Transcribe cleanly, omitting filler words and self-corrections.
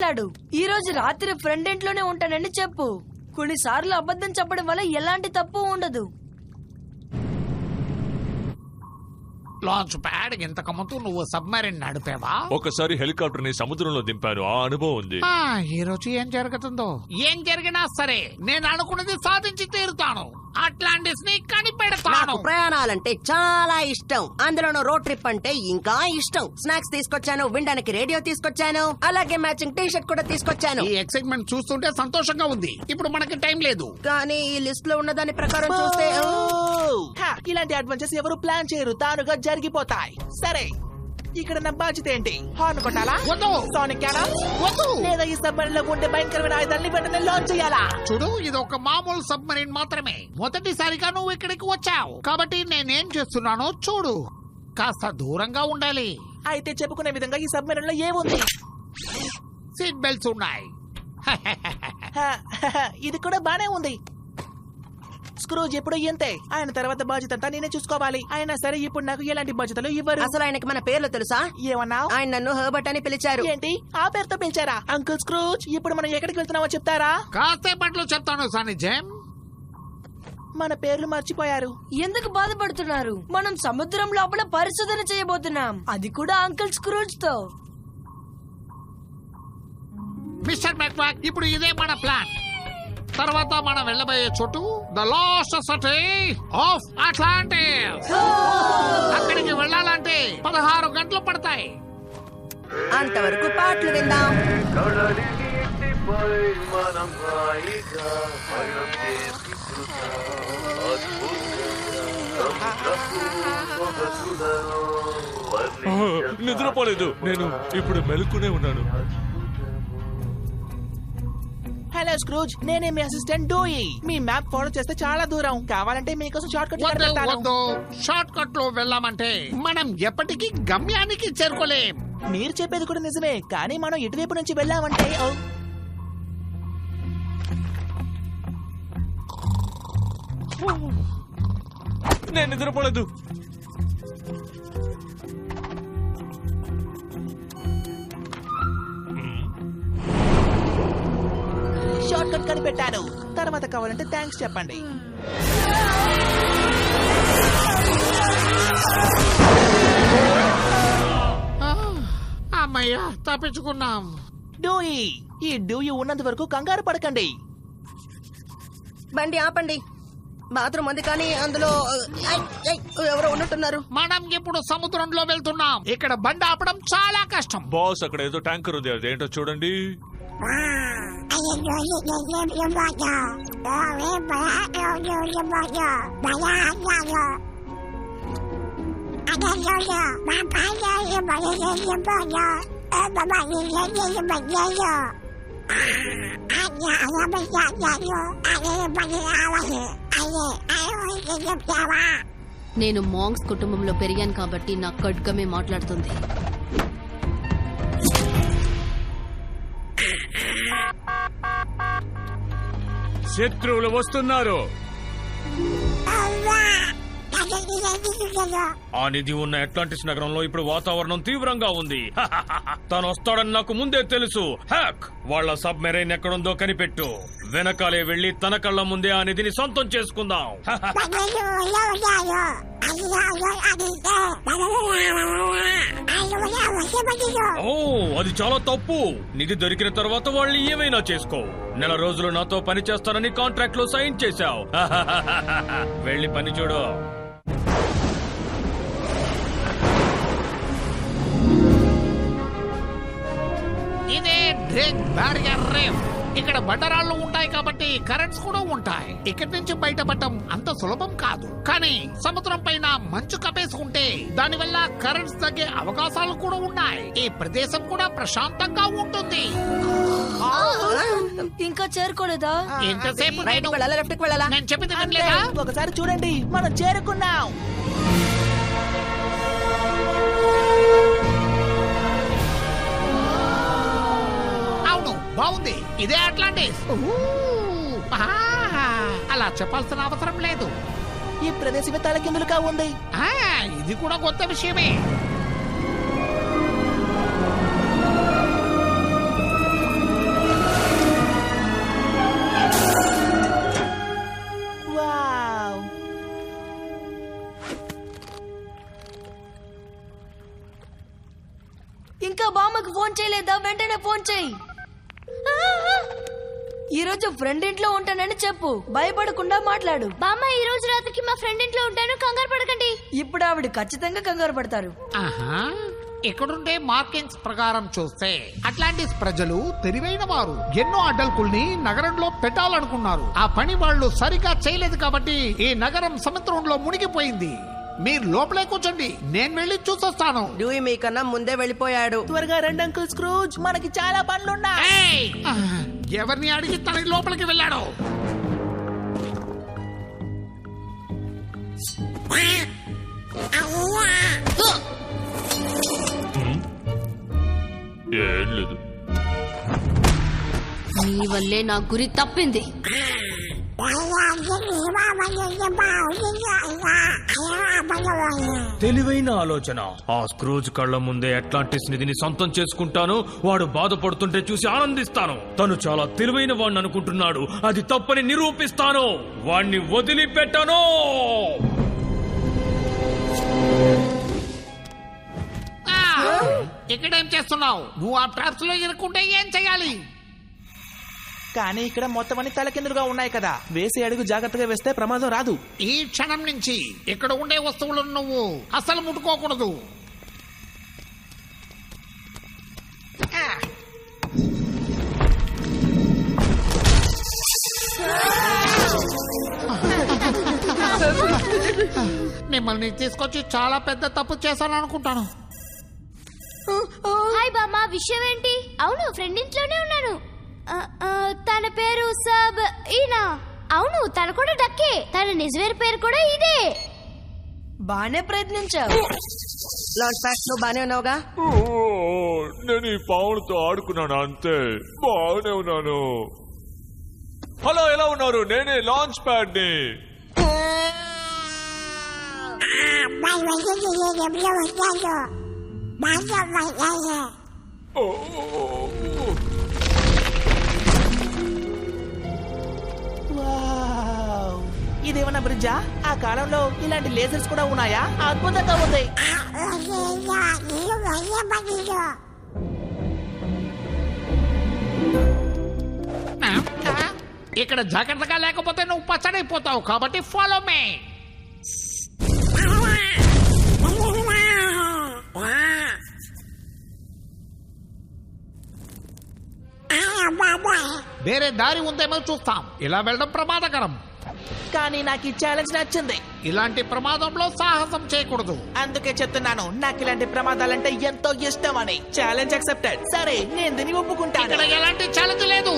మాట్లాడు. ఈ రోజు రాత్రి ఫ్రెండ్ ఇంట్లోనే ఉంటానని చెప్పు. కొన్నిసార్లు అబద్ధం చెప్పడం వల్ల ఎలాంటి తప్పు ఉండదు. లాంచ్ ప్యాడ్ ఇంతకు ముందు నువ్వు సబ్మరీన్ నడిపావా? ఒకసారి హెలికాప్టర్ ని సముద్రంలో దింపాను, ఆ అనుభవం ఉంది. ఈ రోజు ఏం జరుగుతుందో ఏం జరిగినా సరే నేను అనుకున్నది సాధించి తీరుతాను. అట్లాంటిస్ ని కనిపెడతాను. ప్రయాణాలంటే చాలా ఇష్టం, అందులోనూ రోడ్ ట్రిప్ అంటే ఇంకా ఇష్టం. స్నాక్స్ తీసుకొచ్చాను, వినడానికి రేడియో తీసుకొచ్చాను, అలాగే మ్యాచింగ్ టీ షర్ట్ కూడా తీసుకొచ్చాను. ఈ ఎక్సైట్మెంట్ చూస్తుంటే సంతోషంగా ఉంది. ఇప్పుడు మనకి టైం లేదు. కానీ ఈ లిస్ట్ లో ఉన్న దాని ప్రకారం చూస్తే ఇలాంటి అడ్వెంచర్స్ ఎవరు ప్లాన్ చేయరు, తానుగా జరిగిపోతాయి. సరే, ఇక్కడ నా బాధ్యత ఏంటి? హార్న్ కొట్టాలా? Sonic cannons? లేదా ఈ సబ్మరీన్ లో ఉండే భయంకరమైన ఆయుధాన్ని వెంటనే లాంచ్ చేయాలా? చూడు, ఇది ఒక మామూలు సబ్మరీన్ మాత్రమే. మొదటిసారిగా నువ్వు ఇక్కడికి వచ్చావు కాబట్టి నేనేం చేస్తున్నానో చూడు. కాస్త దూరంగా ఉండాలి. అయితే చెప్పుకునే విధంగా ఈ సబ్మరీన్ లో ఏముంది? సీట్ బెల్ట్స్ ఉన్నాయి. ఇది కూడా బానే ఉంది. స్క్రూజ్ ఎప్పుడు ఇంతే. ఆయన తర్వాత బాధ్యత అంతా నేనే చూసుకోవాలి. అయినా సరే ఇప్పుడు నాకు ఎలాంటి బాధ్యతలు ఇవ్వరు. అసలు ఆయనకి మన పేర్లు తెలుసా? ఏమన్నా? ఆయన నన్ను హర్బర్ట్ అని పిలిచారు. ఏంటి, ఆ పేరుతో పిలిచారా? అంకుల్ స్క్రూజ్, ఇప్పుడు మనం ఎక్కడికి వెళ్తున్నామో చెప్తారా? కాసేపట్లో చెప్తాను సానిధ్యం. మన పేర్లు మర్చిపోయారు. ఎందుకు బాధపడుతున్నారు? మనం సముద్రం లోపల పరిశోధన చేయబోతున్నాం, అది కూడా అంకుల్ స్క్రూజ్ తో. మిస్టర్ మెక్వాక్, ఇప్పుడు ఇదే మన ప్లాన్. తర్వాత మనం వెళ్ళబోయే చోటు the last city of Atlantis. అక్కడికి వెళ్ళాలంటే 16 గంటలు పడతాయి. అంతవరకు పాటలు విందాం. నిద్రపోలేదు, నేను ఇప్పుడు మెలుకునే ఉన్నాను. హలో స్క్రూజ్, నేనే మీ అసిస్టెంట్ డూయి. మీ మ్యాప్ ఫాలో చేస్తే చాలా దూరం. కావాలంటే మీకోసం షార్ట్ కట్ వద్దు, షార్ట్ కట్ లో వెళ్ళామంటే మనం ఎప్పటికీ గమ్యానికి చేరుకోలేం. మీరు చెప్పేది కూడా నిజమే, కానీ మనం ఇటువైపు నుంచి వెళ్ళామంటే నేను నిద్రపోలేదు. షార్ట్ కట్ కనిపెట్టాను. తర్వాత కావాలంటే థ్యాంక్స్ చెప్పండి. అమ్మయ్యా, తప్పించుకున్నాం. డూయి, ఈ డూయి ఉన్నంత వరకు కంగారు పడకండి. బండి ఆపండి. బాత్రూమ్ ఉంది కానీ అందులో ఎవరో ఉన్నట్టున్నారు. మనం ఇప్పుడు సముద్రంలో వెళ్తున్నాం. ఇక్కడ బండి ఆపడం చాలా కష్టం. బాస్, అక్కడ ఏదో ట్యాంకర్ ఉంది, అదేంటో చూడండి. నేను మాంగ్స్ కుటుంబంలో పెరిగాను కాబట్టి నా ఖడ్గమే మాట్లాడుతుంది. శత్రువులు వస్తున్నారు. ఆ నిధి ఉన్న అట్లాంటిస్ నగరంలో ఇప్పుడు వాతావరణం తీవ్రంగా ఉంది. తను వస్తాడని నాకు ముందే తెలుసు. హ్యాక్, వాళ్ళ సబ్మెరైన్ ఎక్కడుందో కనిపెట్టు. వెనకాలే వెళ్లి తన కళ్ళ ముందే ఆ నిధిని సొంతం చేసుకుందాం. ఓ, అది చాలా తప్పు. నిధి దొరికిన తర్వాత వాళ్ళు ఏమైనా చేసుకో. నెల రోజులు నాతో పని చేస్తానని కాంట్రాక్ట్ లో సైన్ చేశావు. వెళ్లి పని చూడు. ఇదే డ్రేక్ బ్యారియర్ రీఫ్. ఇక్కడ బండరాళ్లు ఉంటాయి కాబట్టి కరెంట్స్ కూడా ఉంటాయి. ఇక్కడి నుంచి బయటపడటం అంత సులభం కాదు. కానీ సముద్రం పైన మంచు కప్పేసుకుంటే దానివల్ల కరెంట్స్ తగ్గే అవకాశాలు కూడా ఉన్నాయి. ఈ ప్రదేశం కూడా ప్రశాంతంగా ఉంటుంది. ఇంకా చేరుకోలేదా? ఎంతసేపు రైట్కి వెళ్ళాలా లెఫ్ట్కి వెళ్ళాలా? నేను చెప్పింది వినలేదా? ఒకసారి చూడండి, మనం చేరుకున్నాం. అవును, బాగుంది. ఇదే అట్లాంటిస్. అలా చెప్పాల్సిన అవసరం లేదు. ఈ ప్రదేశమే తలకిందులుగా ఉంది. ఇది కూడా కొత్త విషయమే. ఫోన్ చెయ్యి. ఈ రోజు ఫ్రెండ్ ఇంట్లో ఉంటానని చెప్పు. భయపడకుండా మాట్లాడు. బామ్మ ఈ రోజు రాత్రికి మా ఫ్రెండ్ ఇంట్లో ఉంటాను, కంగారు పడకండి. ఇప్పుడు ఆవిడ ఖచ్చితంగా కంగారు పడతారు. ఆహా ఇక్కడుండే మార్కింగ్స్ ప్రకారం చూస్తే అట్లాంటిస్ ప్రజలు తెలివైన వారు. ఎన్నో అడ్డంకుల్ని నగరంలో పెట్టాలనుకున్నారు. ఆ పని వాళ్ళు సరిగా చేయలేదు కాబట్టి ఈ నగరం సముద్రంలో మునిగిపోయింది. మీరు లోపలే కూర్చోండి, నేను వెళ్ళి చూసొస్తాను. డ్యూయి మీకన్నా ముందే వెళ్ళిపోయాడు. త్వరగా రండి అంకుల్ స్క్రూజ్, మనకి చాలా పనులున్నాయి. ఏయ్! ఎవరిని అడిగి తన లోపలికి వెళ్ళాడు? ఏం లేదు. నీ వల్లే నా గురి తప్పింది. తెలివైన ఆలోచన. ఆ స్క్రూజ్ కళ్ళ ముందే అట్లాంటిస్ నిధిని సొంతం చేసుకుంటాను. వాడు బాధపడుతుంటే చూసి ఆనందిస్తాను. తను చాలా తెలివైన వాడిని అనుకుంటున్నాడు. అది తప్పని నిరూపిస్తాను. వాణ్ణి వదిలిపెట్టను. ఇక్కడేం చేస్తున్నావు? నువ్వు ఆ ట్రాప్స్ లో ఇరుక్కుంటే ఏం చేయాలి? కానీ ఇక్కడ మొత్తం అన్ని తలకిందులుగా ఉన్నాయి కదా, వేసే అడుగు జాగ్రత్తగా వేస్తే ప్రమాదం రాదు. ఈ క్షణం నుంచి ఇక్కడ ఉండే వస్తువులను నువ్వు అసలు ముట్టుకోకూడదు. మిమ్మల్ని తీసుకొచ్చి చాలా పెద్ద తప్పు చేశాను అనుకుంటాను. హాయ్ బామ్మ, విషయం ఏంటి? అవును, ఫ్రెండ్ ఇంట్లోనే ఉన్నాను. తన పేరు సబ్ ఈనా. అవును, తన కూడా డక్కే. తన నిజవేరు పేరు కూడా ఇదే. బానే ప్రయత్నించావు. లాంచ్ ప్యాడ్ నువ్వు బానే ఉన్నావుగా? నేను ఈ పావులతో ఆడుకున్నాను అంతే. బాగానే ఉన్నాను. హలో, ఎలా ఉన్నారు? నేనే లాంచ్ ప్యాడ్ ని. వావ్! ఇదేమన్నా బ్రిడ్జా? ఆ కాలంలో ఇలాంటి లేజర్స్ కూడా ఉన్నాయా? అద్భుతంగా ఉంది. ఇక్కడ జాగ్రత్తగా లేకపోతే నువ్వు పచ్చడైపోతావు. కాబట్టి ఫాలో మే. వేరే దారి ఉందేమో చూస్తాం. ఇలా వెళ్ళడం ప్రమాదకరం. కానీ నాకు ఈ ఛాలెంజ్ నచ్చింది. ఇలాంటి ప్రమాదంలో సాహసం చేయకూడదు. అందుకే చెప్తున్నాను, నాకు ఇలాంటి ప్రమాదాలంటే ఎంతో ఇష్టమని. Challenge accepted. సరే, నేను దీన్ని ఒప్పుకుంటాను. ఇక్కడ ఎలాంటి ఛాలెంజ్ లేదు.